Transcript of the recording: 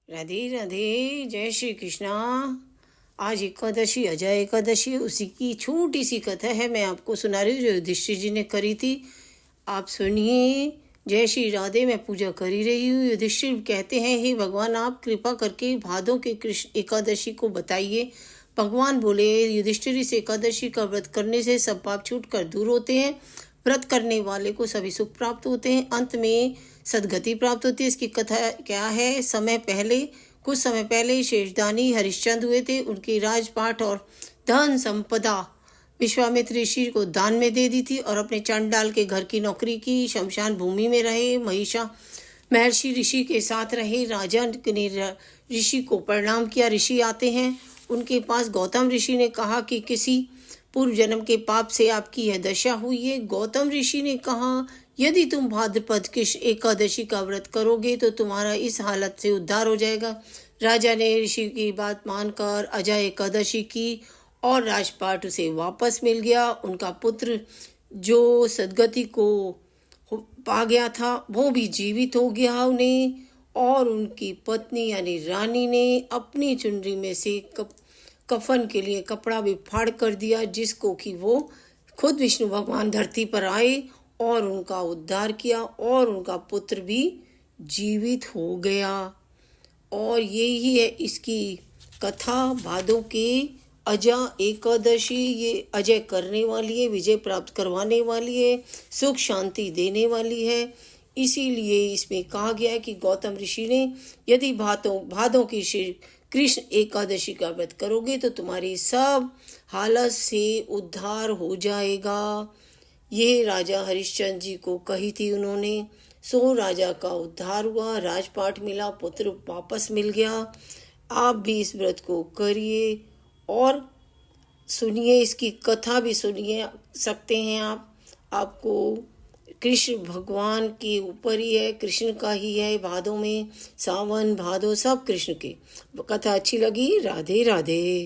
राधे राधे, जय श्री कृष्णा। आज एकादशी, अजय एकादशी, उसी की छोटी सी कथा है मैं आपको सुना रही हूँ जो युधिष्ठिर जी ने करी थी। आप सुनिए। जय श्री राधे। मैं पूजा कर ही रही हूँ। युधिष्ठिर कहते हैं, हे भगवान, आप कृपा करके भादों के कृष्ण एकादशी को बताइए। भगवान बोले, युधिष्ठिर, इस एकादशी का व्रत करने से सब पाप छूट कर दूर होते हैं। व्रत करने वाले को सभी सुख प्राप्त होते हैं, अंत में सदगति प्राप्त होती है। इसकी कथा क्या है? कुछ समय पहले शेषदानी हरिश्चंद्र हुए थे। उनकी राजपाट और धन संपदा विश्वामित्र ऋषि को दान में दे दी थी और अपने चांडाल के घर की नौकरी की। शमशान भूमि में रहे, महर्षि ऋषि के साथ रहे। राजा ने ऋषि को प्रणाम किया। ऋषि आते हैं उनके पास। गौतम ऋषि ने कहा कि किसी पूर्व जन्म के पाप से आपकी यह दशा हुई है। गौतम ऋषि ने कहा, यदि तुम भाद्रपद कृष्ण एकादशी का व्रत करोगे तो तुम्हारा इस हालत से उद्धार हो जाएगा। राजा ने ऋषि की बात मानकर अजय एकादशी की और राजपाट उसे वापस मिल गया। उनका पुत्र जो सदगति को पा गया था वो भी जीवित हो गया उन्हें। और उनकी पत्नी यानी रानी ने अपनी चुनरी में से कफन के लिए कपड़ा भी फाड़ कर दिया, जिसको कि वो खुद विष्णु भगवान धरती पर आए और उनका उद्धार किया और उनका पुत्र भी जीवित हो गया। और यही है इसकी कथा। भादों के अजय एकादशी ये अजय करने वाली है, विजय प्राप्त करवाने वाली है, सुख शांति देने वाली है। इसीलिए इसमें कहा गया है कि गौतम ऋषि ने, यदि भादों की कृष्ण एकादशी का व्रत करोगे तो तुम्हारी सब हालत से उद्धार हो जाएगा। ये राजा हरिश्चंद्र जी को कही थी उन्होंने। सो राजा का उद्धार हुआ, राजपाट मिला, पुत्र वापस मिल गया। आप भी इस व्रत को करिए और सुनिए, इसकी कथा भी सुनिए सकते हैं आप। आपको कृष्ण भगवान के ऊपर ही है, कृष्ण का ही है। भादों में, सावन भादो सब कृष्ण के। कथा अच्छी लगी? राधे राधे।